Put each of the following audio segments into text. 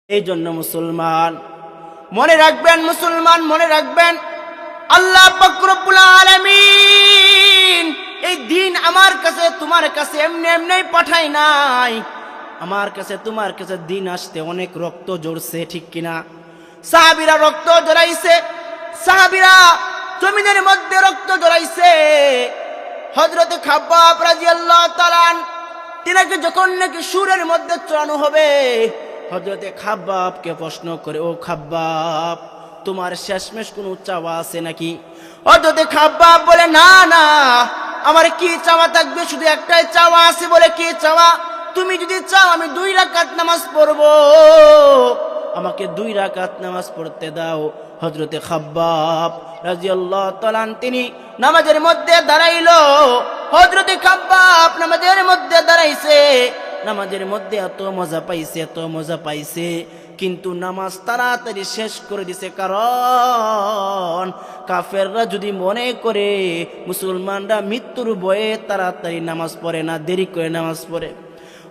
এই জন্য মুসলমান মনে রাখবেন, মুসলমান মনে রাখবেন, আল্লাহ পাক রব্বুল আলামিন এই দিন আমার কাছে তোমার কাছে এমনি এমনি পাঠাই নাই। আমার কাছে তোমার কাছে দিন আসতে অনেক রক্ত ঝরছে, ঠিক কিনা? সাহাবীরা রক্ত ঝরাইছে, সাহাবীরা জমিনের মধ্যে রক্ত ঝরাইছে। হযরত খাব্বাব রাদিয়াল্লাহু তাআলা তিনাকে যখন নাকি সুরের মধ্যে চড়ানো হবে, হযরত খাব্বাবকে প্রশ্ন করে, ও খাব্বাব, তোমার শেষমেশ কোনো চাওয়া আছে নাকি? হযরত খাব্বাব বলে, না না, আমার কি চাওয়া থাকবে, শুধু একটাই চাওয়া আছে। বলে, কি চাওয়া? তুমি যদি চাও আমি 2 রাকাত নামাজ পড়বো, আমাকে 2 রাকাত নামাজ পড়তে দাও। হযরত খাব্বাব রাদিয়াল্লাহু তাআলা তিনি নামাজের মধ্যে দাঁড়াইলো। হযরত খাব্বাব নামাজের মধ্যে দাঁড়াইছে, নামাজের মধ্যে এত মজা পাইছে, এত মজা পাইছে, কিন্তু নামাজ তাড়াতাড়ি শেষ করে দিছে। কারণ কাফেররা যদি মনে করে মুসলমানরা মৃত্যুর ভয়ে তাড়াতাড়ি নামাজ পড়ে না, দেরি করে নামাজ পড়ে।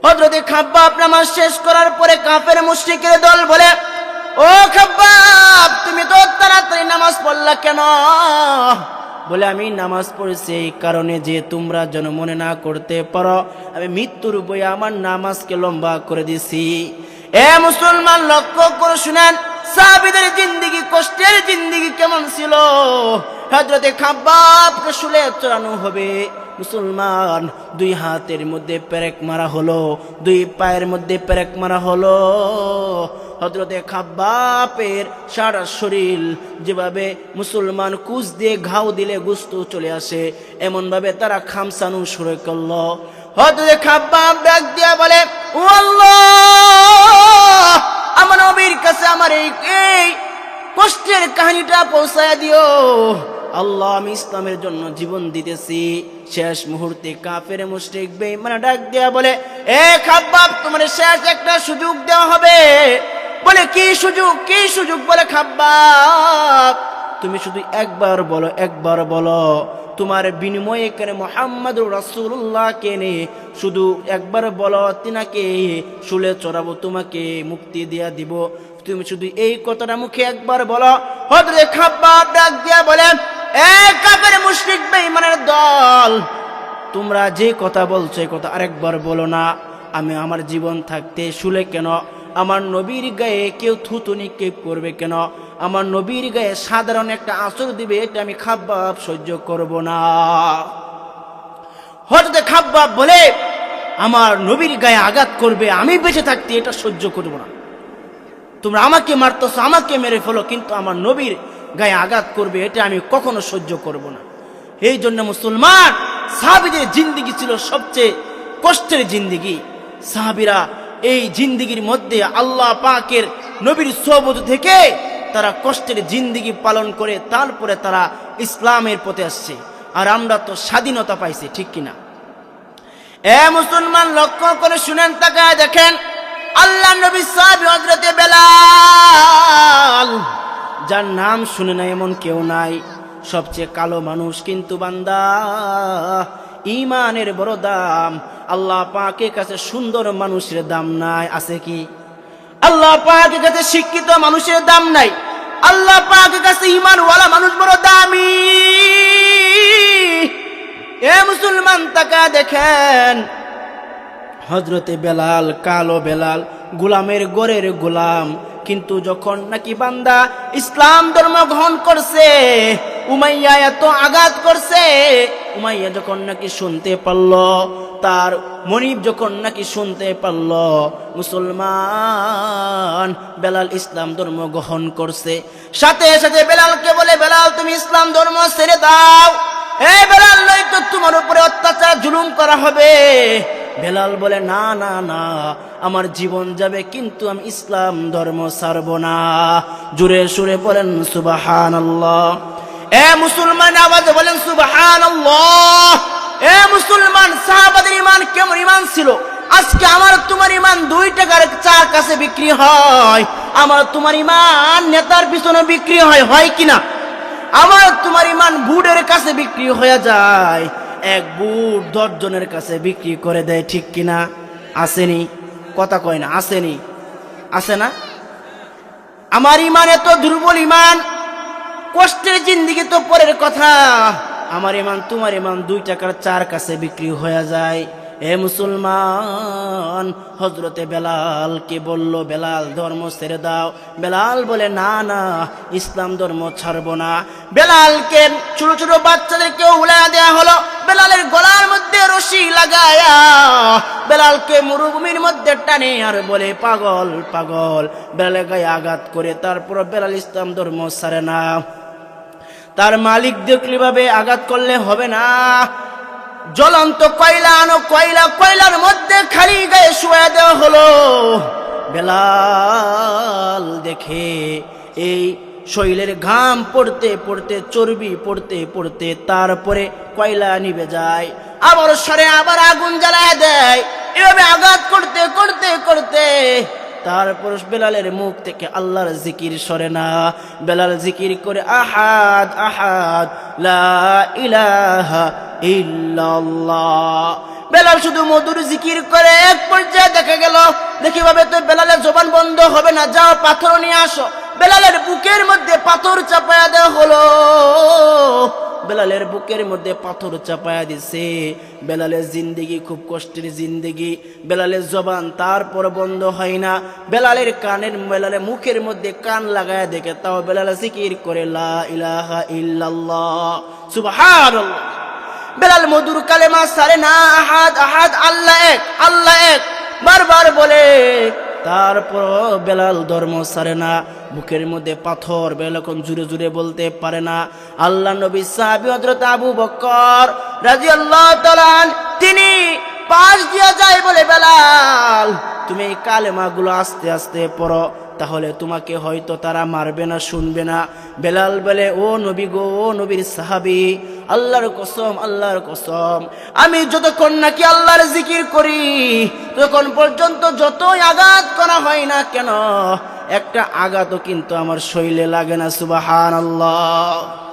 হযরত খাব্বাব নামাজ শেষ করার পরে কাফের মুশরিকের দল বলে, ও খাব্বাব, তুমি তো তাড়াতাড়ি নামাজ পড়লা কেন? বলে, আমি নামাজ পড়েছি এই কারণে যে তোমরা যেন মনে না করতে পারো আমি মৃত্যুর ভয়ে আমার নামাজকে লম্বা করে দিছি। এ মুসলমান, লক্ষ্য করে শুনেন, সাহাবীদের জিন্দেগি, কষ্টের জিন্দেগি কেমন ছিল। হযরত খাব্বাবকে শুলে চড়ানো হবে, মুসলমান 2 হাতের মধ্যে পেরেক মারা হলো, 2 পায়ের মধ্যে পেরেক মারা হলো। হযরত খাব্বাবের সারা শরীর যেভাবে মুসলমান কুচ দিয়ে ঘাও দিলে গোশত চলে আসে, এমন ভাবে তারা খামসানো শুরু করলো। হযরত খাব্বাব ডাক দিয়া বলে, ও আল্লাহ, আমার নবীর কাছে আমার এই কষ্টের কাহিনীটা পৌঁছায়া দিও। আল্লাহ, আমি ইসলামের জন্য জীবন দিতেছি। শেষ মুহূর্তে কাফের মুশরিক বেঈমান ডাক দেয়া বলে, এ খাব্বাব, তোমার শেষ একটা সুযোগ দেওয়া হবে। বলে, কি সুযোগ, কি সুযোগ? বলে, খাব্বাব, তুমি শুধু একবার বলো, একবার বলো, তোমার বিনিময়ে কেন মুহাম্মদুর রাসূলুল্লাহ কেনে শুধু একবার বলো, তিনাকে শুলে চড়াবো, তোমাকে মুক্তি দিয়া দিব। তুমি শুধু এই কথাটা মুখে একবার বলো। হযরত খাব্বাব ডাক দিয়া বলেন, এ কাফের মুশরিক বেঈমানের দল, তোমরা যে কথা বলছো এই কথা আরেকবার বলো না। আমি আমার জীবন থাকতে শুলে কেন আমার নবীর গায়ে কেউ থুতু নিক্ষেপ করবে কেন, আমার নবীর গায়ে সাধারণ একটা আঁচড় দিবে, এটা আমি খাব্বাব সহ্য করব না। হযরত খাব্বাব বলে, আমার নবীর গায়ে আঘাত করবে, আমি বেঁচে থাকতে এটা সহ্য করব না। তোমরা আমাকে মারতেছো, আমাকে মেরে ফেলো, কিন্তু আমার নবীর গায়ে আঘাত করবে, এটা আমি কখনো সহ্য করব না। এই জন্য মুসলমান, সাহাবীদের জিন্দেগি ছিল সবচেয়ে কষ্টের জিন্দেগি। সাহাবীরা এই জিন্দেগির মধ্যে আল্লাহ পাকের নবীর সোহবত থেকে তারা কষ্টের জিন্দেগি পালন করে তারপরে তারা ইসলামের পথে আসছে। আর আমরা তো স্বাধীনতা পাইছি, ঠিক কিনা? এ মুসলমান, লক্ষ্য করে শুনেন, তাকায় দেখেন, আল্লাহ নবী সাহাবী হযরত বেলাল, যার নাম শুনে না এমন কেউ নাই, সবচেয়ে কালো মানুষ, কিন্তু বান্দা ঈমানের বড় দাম। আল্লাহ পাকের কাছে সুন্দর মানুষের দাম নাই, আছে কি? আল্লাহ পাকের কাছে শিক্ষিত মানুষের দাম নাই, আল্লাহ পাকের কাছে ঈমানওয়ালা মানুষ বড় দামি। এ মুসলমান, তাকা দেখেন, হযরতে বেলাল, কালো বেলাল, গোলামের গোরের গোলাম, কিন্তু যখন নাকি বান্দা ইসলাম ধর্ম গ্রহণ করছে, উমাইয়া এত আঘাত করছে, উমাইয়া যখন নাকি শুনতে পারল, তার মনিব যখন নাকি শুনতে পারল মুসলমান বেলাল ইসলাম ধর্ম গ্রহণ করছে, সাথে সাথে বেলালকে বলে, বেলাল, তুমি ইসলাম ধর্ম ছেড়ে দাও। এ বেলাল, নয়তো তোমার উপরে অত্যাচার জুলুম করা হবে। বেলাল বলে, না না না, আমার জীবন যাবে, কিন্তু আমি ইসলাম ধর্ম ছাড়ব না। জোরে সুরে বলেন সুবহানাল্লাহ। এ মুসলমান, আওয়াজে বলেন সুবহানাল্লাহ। এ মুসলমান, সাহাবাদের ঈমান কেমন ঈমান ছিল? আজকে আমার তোমার ঈমান 2 টাকার চার কাছে বিক্রি হয়, আমার তোমার ঈমান নেতার পিছনে বিক্রি হয় কিনা? আমার তোমার ঈমান বুড়ের কাছে বিক্রি হয়ে যায়, এক বুট 10 জনের কাছে বিক্রি করে দেয়, ঠিক কিনা? আসেনি? কথা কয় না, আসেনি? আসে না? আমার ইমান এত দুর্বল ইমান, কষ্টের জিন্দেগি তো পরের কথা, আমার ইমান তোমার ইমান 2 টাকার 4 কাছে বিক্রি হয়ে যায়। এ মুসলমান, হযরতে বেলাল কে বলল, বেলাল ধর্ম ছেড়ে দাও। বেলাল বলে না না, ইসলাম ধর্ম ছাড়বো না। বেলালকে ছোট ছোট বাচ্চাদেরকে উলায়া দেয়া হলো, বেলালের গলার মধ্যে রশি লাগায়া বেলালকে মরুভূমির মধ্যে টানে আর বলে পাগল পাগল, বেলালের গায়ে আঘাত করে। তারপর বেলাল ইসলাম ধর্ম ছাড়ে না। তার মালিক দেখলে ভাবে আঘাত করলে হবে না, জ্বলন্ত কয়লা আনো, কয়লার মধ্যে খালি গায়ে শুয়ে দেওয়া হলো। বেলাল দেখে এই শরীরের ঘাম পড়তে পড়তে, চর্বি পড়তে পড়তে তারপরে কয়লা নিভে যায়, আবার সরে আবার আগুন জ্বালায় দেয়। এভাবে আঘাত করতে করতে করতে তারপর বেলালের মুখ থেকে আল্লাহর জিকির সরে না। বেলাল জিকির করে আহাদ আহাদ লা ইলাহা ইল্লাল্লাহ। বেলাল শুধু মধুর জিকির করে। এক পর্যায়ে দেখা গেল, দেখি ভাবে তো বেলালের জবান বন্ধ হবে না, যাও পাথর নিয়ে আসো। বেলালের বুকের মধ্যে পাথর চাপায়া দেওয়া হলো। বেলালের বুকের মধ্যে পাথর চাপায়া দিছে। বেলালের জিন্দেগি খুব কষ্টের জিন্দেগি। বেলালের জবান তারপর বন্ধ হয় না। বেলালের মুখের মধ্যে কান লাগায়া দেখে, তাও বেলাল জিকির করে লা ইলাহা ইল্লাল্লাহ সুবহানাল্লাহ। বেলাল মধুর কালেমা সারে না, আহাদ আহাদ আল্লাহ এক, আল্লাহ এক বারবার বলে। তারপর বেলাল ধর্ম সারে না। বুকের মধ্যে পাথর, বেলাল এখন জুড়ে জুড়ে বলতে পারে না। আল্লাহ নবী সাহাবী হযরত আবু বকর রাদিয়াল্লাহু তাআলা তিনি পাশ দিয়ে যায়, বলে বেলাল তুমি এই কালেমাগুলো আস্তে আস্তে পড়ো, তাহলে তোমাকে হয়তো তারা মারবে না, শুনবে না। বেলাল বলে, ও নবী গো, ও নবীর সাহাবী, আল্লাহর কসম, আল্লাহর কসম, আমি যতক্ষণ নাকি আল্লাহর জিকির করি ততক্ষণ পর্যন্ত যতই আঘাত করা হয় না কেন, একটা আঘাতও কিন্তু আমার শরীরে লাগে না। সুবহানাল্লাহ।